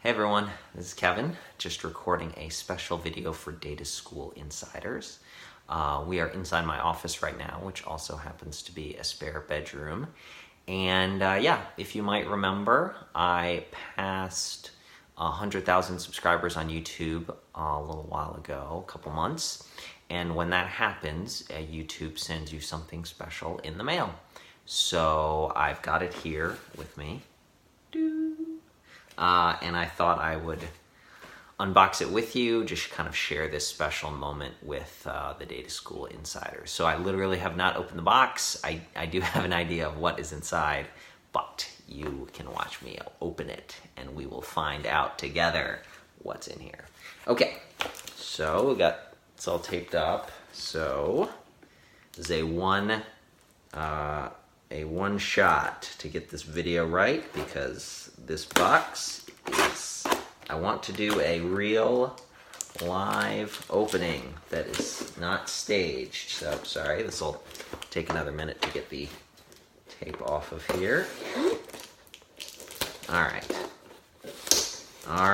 Hey everyone, this is Kevin, just recording a special video for Data School Insiders. We are inside my office right now, which also happens to be a spare bedroom. And if you might remember, I passed 100,000 subscribers on YouTube a little while ago, a couple months. And when that happens, YouTube sends you something special in the mail. So I've got it here with me. And I thought I would unbox it with you, just kind of share this special moment with the Data School Insiders. So I literally have not opened the box. I do have an idea of what is inside, but you can watch me open it and we will find out together what's in here. Okay, so we got it's all taped up. So this is a one shot to get this video right, because this box is, I want to do a real live opening that is not staged. So sorry, this will take another minute to get the tape off of here. All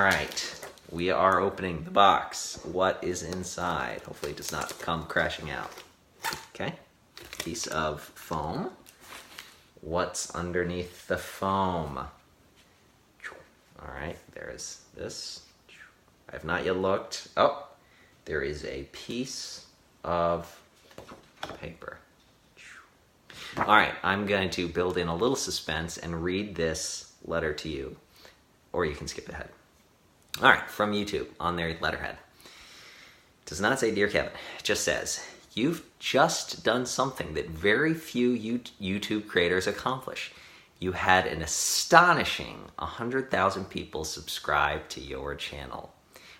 right, we are opening the box. What is inside? Hopefully it does not come crashing out. Okay, piece of foam. What's underneath the foam? All right, there's this. I have not yet looked. Oh, there is a piece of paper. All right, I'm going to build in a little suspense and read this letter to you, or you can skip ahead. All right, from YouTube on their letterhead. It does not say Dear Kevin, it just says, you've just done something that very few YouTube creators accomplish. You had an astonishing 100,000 people subscribe to your channel.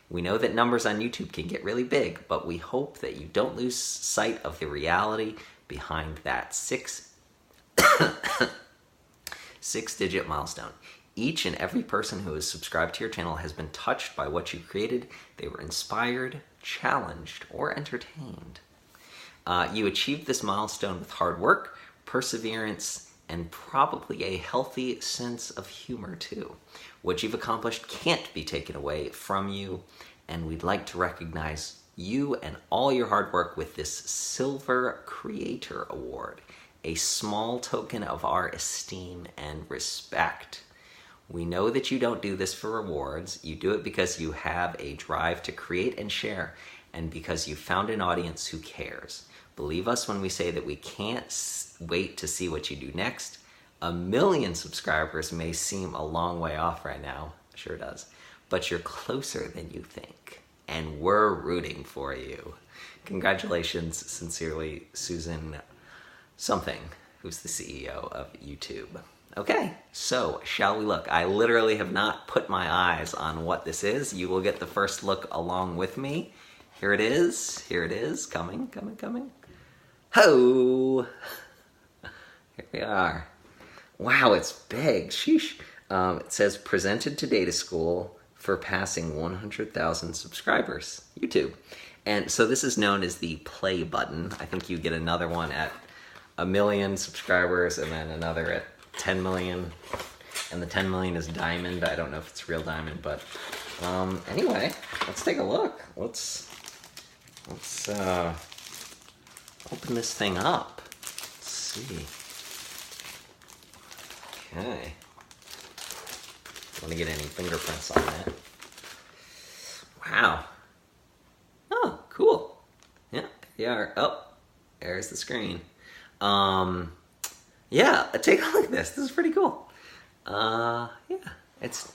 We know that numbers on YouTube can get really big, but we hope that you don't lose sight of the reality behind that six-digit milestone. Each and every person who has subscribed to your channel has been touched by what you created. They were inspired, challenged, or entertained. You achieved this milestone with hard work, perseverance, and probably a healthy sense of humor too. What you've accomplished can't be taken away from you, and we'd like to recognize you and all your hard work with this Silver Creator Award, a small token of our esteem and respect. We know that you don't do this for rewards. You do it because you have a drive to create and share, and because you found an audience who cares. Believe us when we say that we can't wait to see what you do next. 1 million subscribers may seem a long way off right now. Sure does. But you're closer than you think. And we're rooting for you. Congratulations, sincerely, Susan something, who's the CEO of YouTube. Okay, so shall we look? I literally have not put my eyes on what this is. You will get the first look along with me. Here it is. Here it is. Coming. Ho! Here we are. Wow, it's big. Sheesh. It says, presented to Data School for passing 100,000 subscribers. YouTube. And so this is known as the play button. I think you get another one at 1 million subscribers and then another at 10 million. And the 10 million is diamond. I don't know if it's real diamond, but anyway, let's take a look. Let's open this thing up. Let's see. Okay. Want to get any fingerprints on that? Wow. Oh, cool. Yeah, there you are. Oh, there's the screen. Yeah, take a look at this. This is pretty cool. Yeah, it's,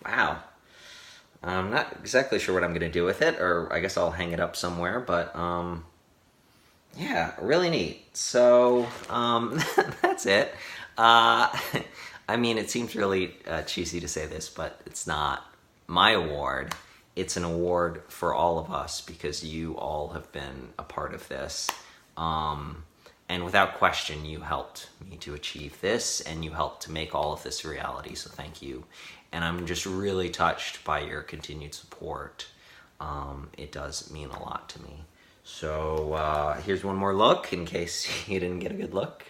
wow. I'm not exactly sure what I'm going to do with it, or I guess I'll hang it up somewhere, but yeah, really neat. So that's it. I mean, it seems really cheesy to say this, but it's not my award. It's an award for all of us because you all have been a part of this. And without question, you helped me to achieve this, and you helped to make all of this a reality, so thank you. And I'm just really touched by your continued support. It does mean a lot to me. So here's one more look in case you didn't get a good look.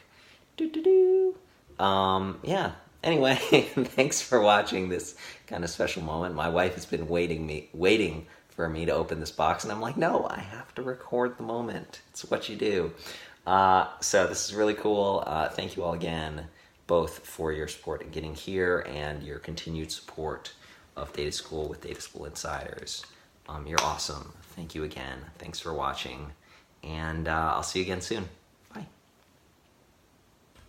Yeah, Anyway, thanks for watching this kind of special moment. My wife has been waiting for me to open this box, and I'm like, no, I have to record the moment. It's what you do. So this is really cool. Thank you all again, both for your support in getting here and your continued support of Data School with Data School Insiders. You're awesome. Thank you again. Thanks for watching, and I'll see you again soon.